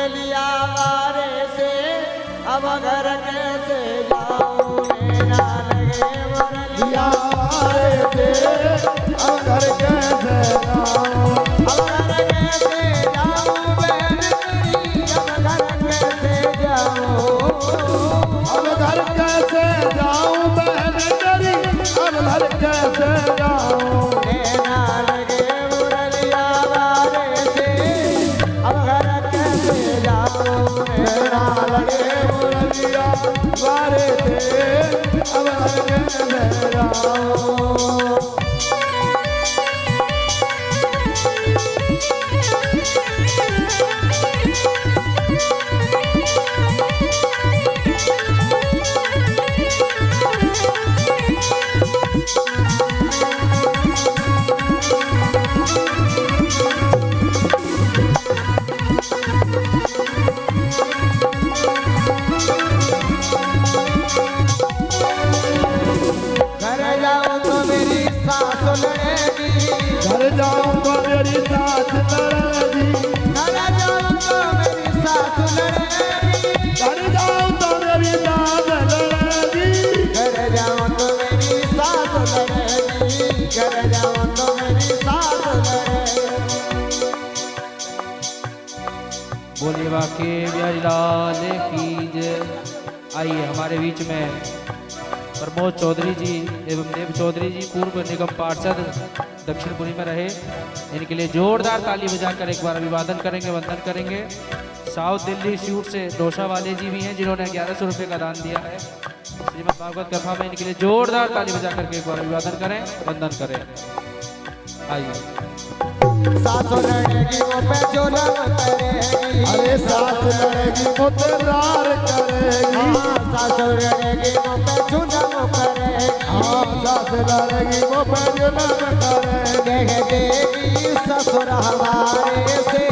मुरलिया वारे से अब घर कैसे जाऊं नैना लगे मुरलिया वारे से अब घर कैसे जाऊं अब घर कैसे जाऊं बहन तेरी अब घर कैसे जाऊं अब घर कैसे जाऊं बहन तेरी अब घर कैसे जाऊं नैना लगे मुरलिया वारे से अब घर कैसे जाऊं नैना लगे मुरलिया वारे से अब घर कैसे जाऊं घर जाऊं तो मेरी सास लड़ेगी घर जाऊं तो मेरी साथ लड़ेगी घर जाऊं तो मेरी सास लड़ेगी घर जाऊं तो मेरी साथ लड़ेगी घर जाऊं तो मेरी सास लड़ेगी घर जाऊं तो मेरी सास लड़ेगी बोलिए बाके बिहारी लाल की जय। आइए हमारे बीच में प्रमोद चौधरी जी एवं देव चौधरी जी पूर्व निगम पार्षद दक्षिणपुरी में रहे, इनके लिए जोरदार ताली बजाकर एक बार अभिवादन करेंगे, वंदन करेंगे। साउथ दिल्ली शूट से डोसा वाले जी भी हैं जिन्होंने 1100 रुपये का दान दिया है। श्रीमद् भागवत कथा में इनके लिए जोरदार ताली बजाकर के एक बार अभिवादन करें, वंदन करें। आइए सास लड़ेगी वो पे जुल्म करेगी अरे साथ लड़ेगी वो तेरार करेगी सास लड़ेगी वो पे जुल्म करेगी साथ लड़ेगी वो पे जुल्म करेगी कह देगी ससुर हमारे से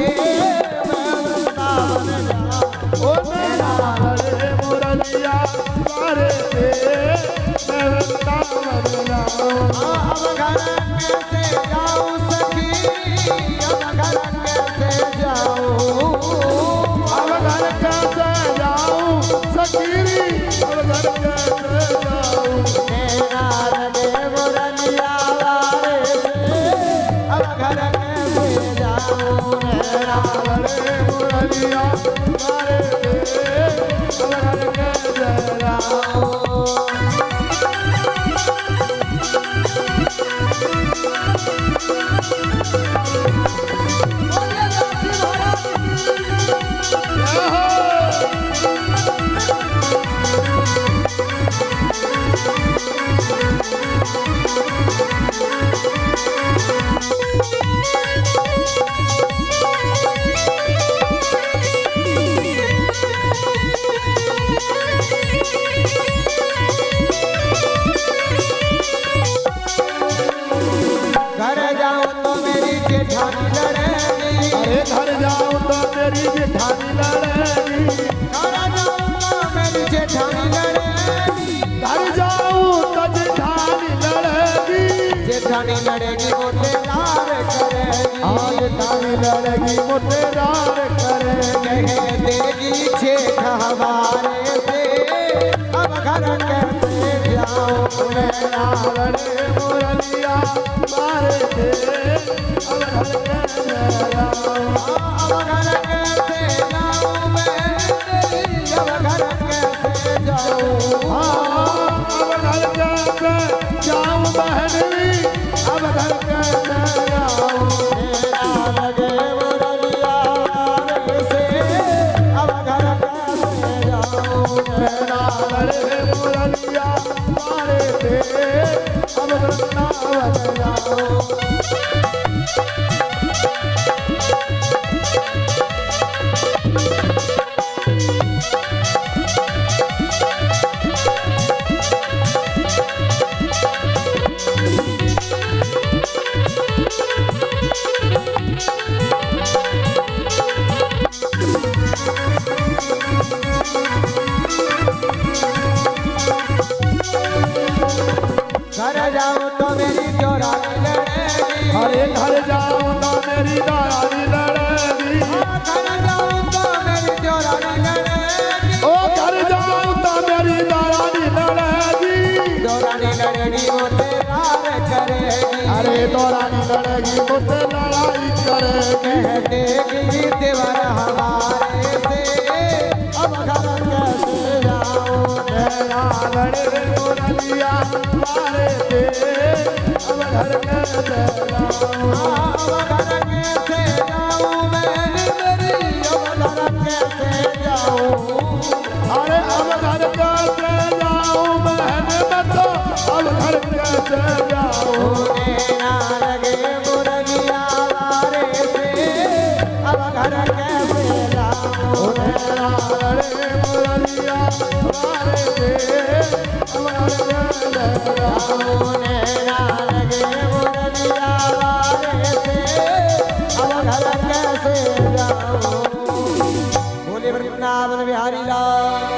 मैं वृंदावन जाऊं ओ नैना लगे मुरलिया वारे से मैं वृंदावन जाऊं अब घर कैसे जाऊं सखी अब घर कैसे जाऊं अब घर कैसे जाऊं सकीरी अब घर कैसे जाऊं नैना लगे मुरलिया वारे से अब घर कैसे जाऊं नैना लगे मुरलिया वारे से अब घर कैसे जाऊं घर जाऊं तो मेरी जेठानी लड़ेगी अरे घर जाऊं तो मेरी जेठानी लड़ेगी घर जाऊं तो मेरी जेठानी लड़ेगी घर जाऊं तो जेठानी लड़ेगी जेठानी लड़ेगी वो तेरार करेगी जेठानी लड़ेगी वो तेरार करेगी कह देगी जेठ हमारे से अब घर कैसे जाऊं नैना लड़े मुरलिया मारे थे अब घर कैसे जाऊं अब घर कैसे जाऊं मैं तेरी अब घर कैसे जाऊं अब घर कैसे जाऊं बहनवी अब घर कैसे जाऊं नैना लगे मुरलिया वारे से अब घर कैसे जाऊं नैना लड़े मुरलिया मारे थे अब वृंदावन जाऊं घर जाऊं तो मेरी चोरानी लड़ेगी अरे घर जाऊं तो मेरी दारानी लड़ेगी घर जाऊं तो मेरी दौरानी लड़ेगी ओ घर जाऊं तो मेरी दौरानी लड़ेगी दौरानी लड़ेगी वो तेरा करेगी अरे दौरानी लड़ेगी मुझसे लड़ाई करेगी कह देगी देवर हमारे से अब घर कैसे जाऊं मेरा लड़े मुरलिया मारे से अब घर कैसे जाऊं अब घर कैसे जाऊं मैं मेरी अब घर कैसे जाऊं अरे अब घर कैसे जाऊं बहन बतो अब घर कैसे जाऊं ना लगे मुरलिया वारे से अब घर कैसे जाऊं मेरा लड़े मुरलिया मारे से अब घर कैसे जाऊं ना लगे मुरलिया वारे से अब घर कैसे जाऊं बोले वृंदावन बिहारी लाल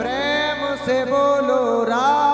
प्रेम से बोलो राम